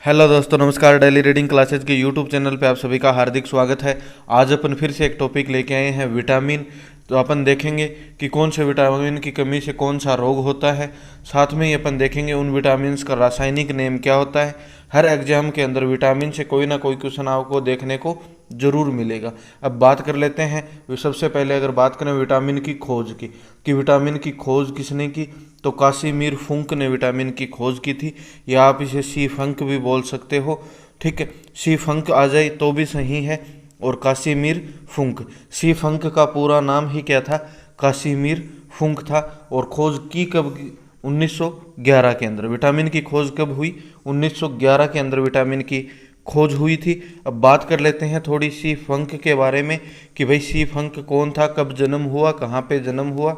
Hello दोस्तों, नमस्कार। Daily reading classes के यूट्यूब चैनल पे आप सभी का हार्दिक स्वागत है। आज अपन फिर से एक टॉपिक लेके आए हैं, विटामिन। तो अपन देखेंगे कि कौन से विटामिन की कमी से कौन सा रोग होता है। साथ में ही अपन देखेंगे उन विटामिन का रासायनिक नेम क्या होता है। हर एग्जाम के अंदर विटामिन से कोई ना कोई क्वेश्चन आपको देखने को जरूर मिलेगा। अब बात कर लेते हैं। सबसे पहले अगर बात करें विटामिन की खोज की, कि विटामिन की खोज किसने की, तो कासिमिर फुंक ने विटामिन की खोज की थी, या आप इसे सी फंक भी बोल सकते हो। ठीक है, सी फंक आ जाए तो भी सही है। और कासिमिर फुंक, सी फंक का पूरा नाम ही क्या था, कासिमिर फुंक था। और खोज की कब की? 1911 के अंदर। विटामिन की खोज कब हुई? 1911 के अंदर विटामिन की खोज हुई थी। अब बात कर लेते हैं थोड़ी सी फंक के बारे में, कि भाई सी फंक कौन था, कब जन्म हुआ, कहाँ पे जन्म हुआ।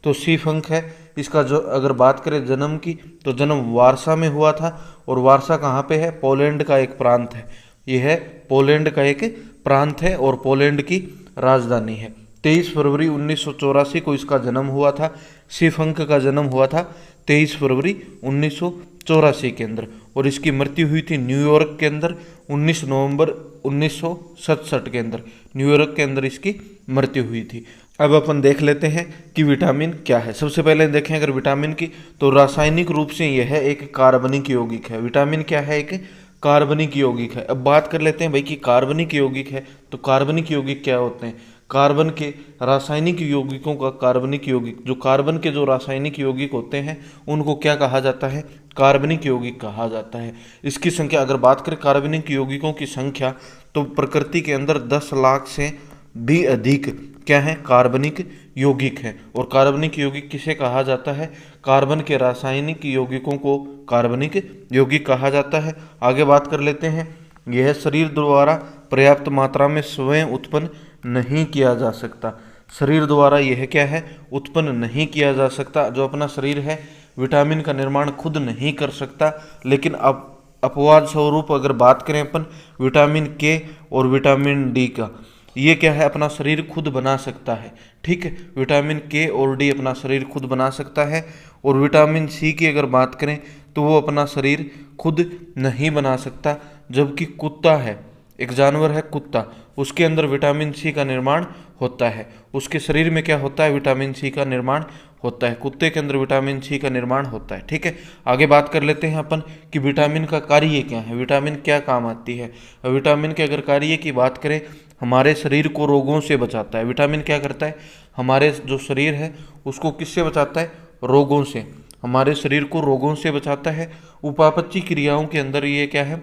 तो सी फंक है, इसका जो अगर बात करें जन्म की, तो जन्म वारसा में हुआ था। और वारसा कहाँ पे है? पोलैंड का एक प्रांत है। यह है पोलैंड का एक प्रांत है और पोलैंड की राजधानी है। 23 फरवरी 1984 को इसका जन्म हुआ था। सी फंक का जन्म हुआ था 23 फरवरी 1984 के अंदर। और इसकी मृत्यु हुई थी न्यूयॉर्क के अंदर 19 नवंबर 1967 के अंदर। न्यूयॉर्क के अंदर इसकी मृत्यु हुई थी। अब अपन देख लेते हैं कि विटामिन क्या है। सबसे पहले देखें अगर विटामिन की, तो रासायनिक रूप से यह एक कार्बनिक यौगिक है। विटामिन क्या है? एक कार्बनिक यौगिक है। अब बात कर लेते हैं भाई कि कार्बनिक यौगिक है, तो कार्बनिक यौगिक क्या होते हैं। कार्बन के रासायनिक यौगिकों का कार्बनिक यौगिक, जो कार्बन के जो रासायनिक यौगिक होते हैं उनको क्या कहा जाता है? कार्बनिक यौगिक कहा जाता है। इसकी संख्या अगर बात करें कार्बनिक यौगिकों की संख्या, तो प्रकृति के अंदर 10 लाख से भी अधिक क्या है? कार्बनिक यौगिक है। और कार्बनिक यौगिक किसे कहा जाता है? कार्बन के रासायनिक यौगिकों को कार्बनिक यौगिक कहा जाता है। आगे बात कर लेते हैं। यह शरीर द्वारा पर्याप्त मात्रा में स्वयं उत्पन्न नहीं किया जा सकता। शरीर द्वारा यह क्या है? उत्पन्न नहीं किया जा सकता। जो अपना शरीर है विटामिन का निर्माण खुद नहीं कर सकता। लेकिन अब अपवाद स्वरूप अगर बात करें अपन विटामिन के और विटामिन डी का, ये क्या है? अपना शरीर खुद बना सकता है। ठीक है, विटामिन के और डी अपना शरीर खुद बना सकता है। और विटामिन सी की अगर बात करें तो वो अपना शरीर खुद नहीं बना सकता। जबकि कुत्ता है, एक जानवर है कुत्ता, उसके अंदर विटामिन सी का निर्माण होता है। उसके शरीर में क्या होता है? विटामिन सी का निर्माण होता है। कुत्ते के अंदर विटामिन सी का निर्माण होता है। ठीक है, आगे बात कर लेते हैं अपन कि विटामिन का कार्य क्या है, विटामिन क्या काम आती है। विटामिन के अगर कार्य की बात करें, हमारे शरीर को रोगों से बचाता है। विटामिन क्या करता है? हमारे जो शरीर है उसको किससे बचाता है? रोगों से। हमारे शरीर को रोगों से बचाता है। उपापचय क्रियाओं के अंदर ये क्या है?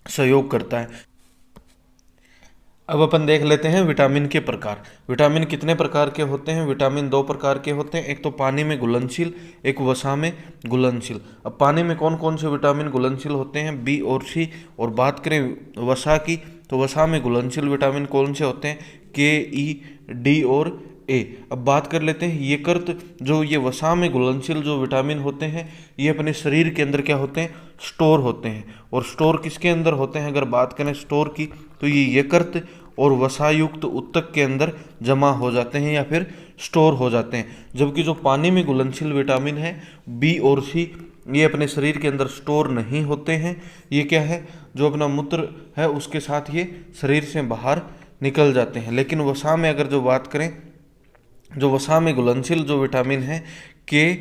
सहयोग करता है। अब अपन देख लेते हैं विटामिन के प्रकार। विटामिन कितने प्रकार के होते हैं? विटामिन 2 प्रकार के होते हैं। एक तो पानी में घुलनशील, एक वसा में घुलनशील। अब पानी में कौन कौन से विटामिन घुलनशील होते हैं? बी और सी। और बात करें वसा की, तो वसा में घुलनशील विटामिन कौन से होते हैं? के, ई, डी और ए। अब बात कर लेते हैं यकृत। जो ये वसा में घुलनशील जो विटामिन होते हैं, ये अपने शरीर के अंदर क्या होते हैं? स्टोर होते हैं। और स्टोर किसके अंदर होते हैं? अगर बात करें स्टोर की, तो ये यकृत और वसायुक्त उत्तक के अंदर जमा हो जाते हैं या फिर स्टोर हो जाते हैं। जबकि जो पानी में घुलनशील विटामिन है बी और सी, ये अपने शरीर के अंदर स्टोर नहीं होते हैं। ये क्या है? जो अपना मूत्र है उसके साथ ये शरीर से बाहर निकल जाते हैं। लेकिन वसा में अगर जो बात करें, जो वसा में घुलनशील जो विटामिन है के,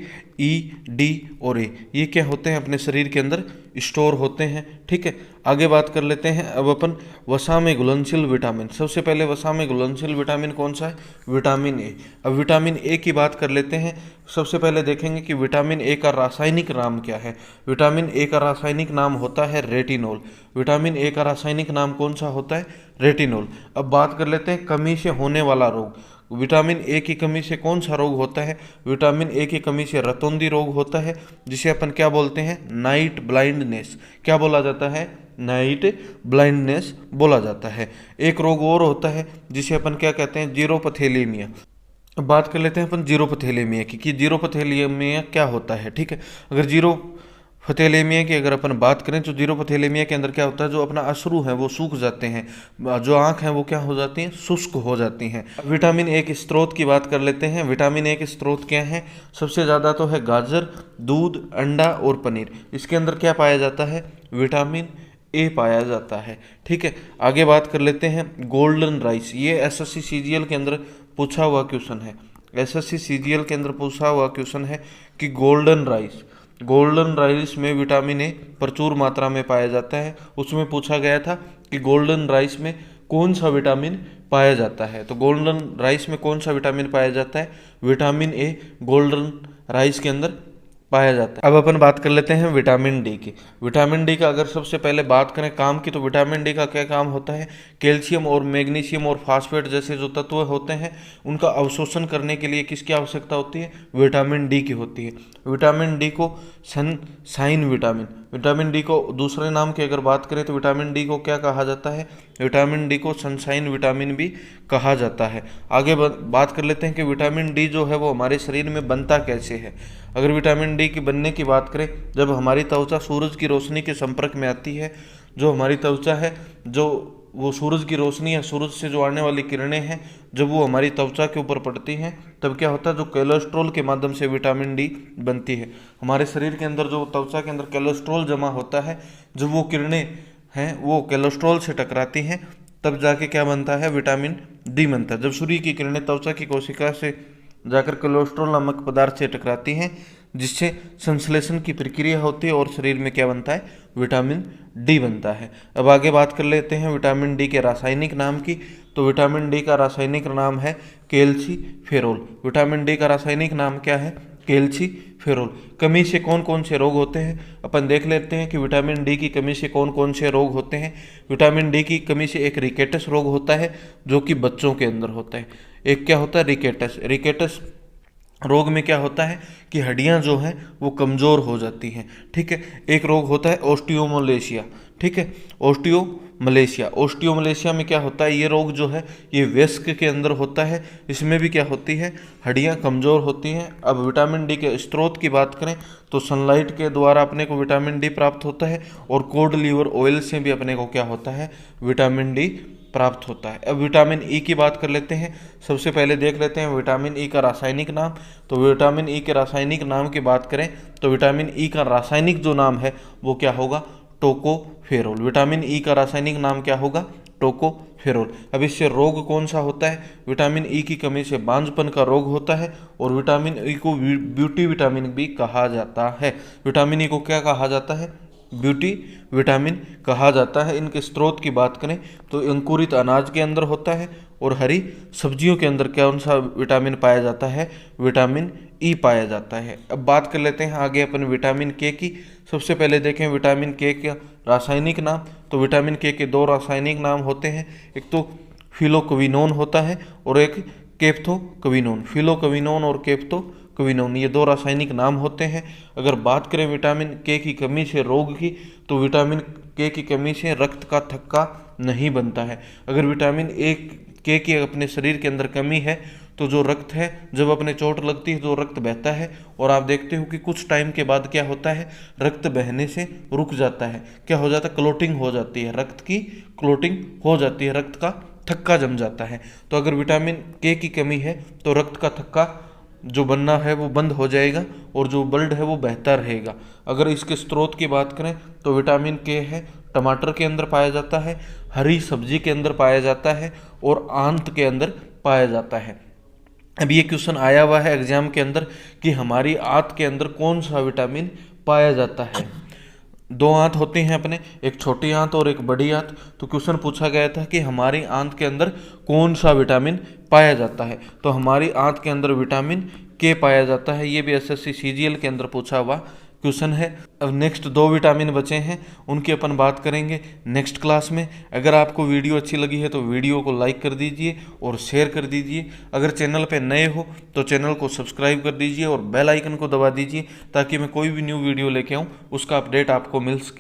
ई, डी और ए, ये क्या होते हैं? अपने शरीर के अंदर स्टोर होते हैं। ठीक है, आगे बात कर लेते हैं अब अपन वसा में घुलनशील विटामिन। सबसे पहले वसा में घुलनशील विटामिन कौन सा है? Vitamin A. अब विटामिन ए की बात कर लेते हैं। सबसे पहले देखेंगे कि विटामिन ए का रासायनिक नाम क्या है। विटामिन ए का रासायनिक नाम होता है रेटिनोल। विटामिन ए का रासायनिक नाम कौन सा होता है? रेटिनोल। अब बात कर लेते हैं कमी से होने वाला रोग। विटामिन ए की कमी से कौन सा रोग होता है? विटामिन ए की कमी से रतौंधी रोग होता है, जिसे अपन क्या बोलते हैं? Night blindness. क्या बोला जाता है? नाइट ब्लाइंडनेस बोला जाता है। एक रोग और होता है जिसे अपन क्या कहते हैं? जीरोपथेलेमिया। अब बात कर लेते हैं अपन जीरोपथेलेमिया की, कि जीरोपथेलेमिया क्या होता है। ठीक है, अगर जीरोपथेलेमिया की अगर अपन बात करें, तो जीरोपथेलेमिया के अंदर क्या होता है? जो अपना अश्रु है वो सूख जाते हैं, जो आंख है वो क्या हो जाती हैं? शुष्क हो जाती हैं। विटामिन ए के स्रोत की बात कर लेते हैं। विटामिन ए के स्रोत क्या हैं? सबसे ज़्यादा तो है गाजर, दूध, अंडा और पनीर। इसके अंदर क्या पाया जाता है? विटामिन ए पाया जाता है। ठीक है, आगे बात कर लेते हैं गोल्डन राइस। ये एसएससी सीजीएल के अंदर पूछा हुआ क्वेश्चन है। एसएससी सीजीएल के अंदर पूछा हुआ क्वेश्चन है कि गोल्डन राइस में विटामिन ए प्रचुर मात्रा में पाया जाता है। उसमें पूछा गया था कि गोल्डन राइस में कौन सा विटामिन पाया जाता है। तो गोल्डन राइस में कौन सा विटामिन पाया जाता है? विटामिन ए गोल्डन राइस के अंदर पाया जाता है। अब अपन बात कर लेते हैं विटामिन डी की। विटामिन डी का अगर सबसे पहले बात करें काम की, तो विटामिन डी का क्या काम होता है? कैल्शियम और मैग्नीशियम और फास्फेट जैसे जो तत्व होते हैं उनका अवशोषण करने के लिए किसकी आवश्यकता होती है? विटामिन डी की होती है। विटामिन डी को सनशाइन विटामिन डी को दूसरे नाम की अगर बात करें तो विटामिन डी को क्या कहा जाता है? विटामिन डी को सनशाइन विटामिन भी कहा जाता है। आगे बात कर लेते हैं कि विटामिन डी जो है वो हमारे शरीर में बनता कैसे है। अगर विटामिन डी की बनने की बात करें, जब हमारी त्वचा सूरज की रोशनी के संपर्क में आती है, जो हमारी त्वचा है जो वो सूरज की रोशनी या सूरज से जो आने वाली किरणें हैं जब वो हमारी त्वचा के ऊपर पड़ती हैं, तब क्या होता है? जो कोलेस्ट्रॉल के माध्यम से विटामिन डी बनती है। हमारे शरीर के अंदर जो त्वचा के अंदर कोलेस्ट्रॉल जमा होता है, जब वो किरणें हैं वो कोलेस्ट्रॉल से टकराती हैं, तब जाके क्या बनता है? विटामिन डी बनता है। जब सूर्य की किरणें त्वचा की कोशिका से जाकर कोलेस्ट्रॉल नामक पदार्थ से टकराती हैं, जिससे संश्लेषण की प्रक्रिया होती है और शरीर में क्या बनता है? विटामिन डी बनता है। अब आगे बात कर लेते हैं विटामिन डी के रासायनिक नाम की। तो विटामिन डी का रासायनिक नाम है कैल्सीफेरोल। विटामिन डी का रासायनिक नाम क्या है? कैल्सीफेरोल। कमी से कौन कौन से रोग होते हैं अपन देख लेते हैं कि विटामिन डी की कमी से कौन कौन से रोग होते हैं। विटामिन डी की कमी से एक रिकेटस रोग होता है जो कि बच्चों के अंदर होता है। एक क्या होता है? रिकेटस रोग में क्या होता है कि हड्डियां जो हैं वो कमज़ोर हो जाती हैं। ठीक है, एक रोग होता है ओस्टियोमलेशिया। ठीक है, ओस्टियोमलेशिया में क्या होता है? ये रोग जो है ये वयस्क के अंदर होता है। इसमें भी क्या होती है? हड्डियां कमज़ोर होती हैं। अब विटामिन डी के स्रोत की बात करें तो सनलाइट के द्वारा अपने को विटामिन डी प्राप्त होता है और कोड लीवर ऑयल से भी अपने को क्या होता है? विटामिन डी प्राप्त होता है। अब विटामिन ई की बात कर लेते हैं। सबसे पहले देख लेते हैं विटामिन ई का रासायनिक नाम। तो विटामिन ई के रासायनिक नाम की बात करें तो विटामिन ई का रासायनिक जो नाम है वो क्या होगा? टोकोफेरोल। विटामिन ई का रासायनिक नाम क्या होगा? टोकोफेरोल। अब इससे रोग कौन सा होता है? विटामिन ई की कमी से बांझपन का रोग होता है और विटामिन ई को ब्यूटी विटामिन भी कहा जाता है। विटामिन ई को क्या कहा जाता है? ब्यूटी विटामिन कहा जाता है। इनके स्रोत की बात करें तो अंकुरित अनाज के अंदर होता है और हरी सब्जियों के अंदर कौन सा विटामिन पाया जाता है? विटामिन ई पाया जाता है। अब बात कर लेते हैं आगे अपन विटामिन के की। सबसे पहले देखें विटामिन के का रासायनिक नाम। तो विटामिन के दो रासायनिक नाम होते हैं, एक तो फिलोक्विनोन होता है और एक केप्थोक्विनोन। फिलोक्विनोन और केप्थोक्विनोन ये दो रासायनिक नाम होते हैं। अगर बात करें विटामिन के की कमी से रोग की, तो विटामिन के की कमी से रक्त का थक्का नहीं बनता है। अगर विटामिन ए के की अपने शरीर के अंदर कमी है तो जो रक्त है जब अपने चोट लगती है तो रक्त बहता है और आप देखते हो कि कुछ टाइम के बाद क्या होता है? रक्त बहने से रुक जाता है। क्या हो जाता है? क्लोटिंग हो जाती है, रक्त की क्लोटिंग हो जाती है, रक्त का थक्का जम जाता है। तो अगर विटामिन के की कमी है तो रक्त का थक्का जो बनना है वो बंद हो जाएगा और जो ब्लड है वो बहता रहेगा। अगर इसके स्रोत की बात करें तो विटामिन के है टमाटर के अंदर पाया जाता है, हरी सब्जी के अंदर पाया जाता है और आंत के अंदर पाया जाता है। अब ये क्वेश्चन आया हुआ है एग्जाम के अंदर कि हमारी आंत के अंदर कौन सा विटामिन पाया जाता है। दो आंत होती हैं अपने, एक छोटी आंत और एक बड़ी आंत। तो क्वेश्चन पूछा गया था कि हमारी आंत के अंदर कौन सा विटामिन पाया जाता है। तो हमारी आंत के अंदर विटामिन के पाया जाता है। ये भी एसएससी सीजीएल के अंदर पूछा हुआ क्वेश्चन है। अब नेक्स्ट दो विटामिन बचे हैं, उनकी अपन बात करेंगे नेक्स्ट क्लास में। अगर आपको वीडियो अच्छी लगी है तो वीडियो को लाइक कर दीजिए और शेयर कर दीजिए। अगर चैनल पे नए हो तो चैनल को सब्सक्राइब कर दीजिए और बेल आइकन को दबा दीजिए ताकि मैं कोई भी न्यू वीडियो लेके आऊँ उसका अपडेट आपको मिल सके।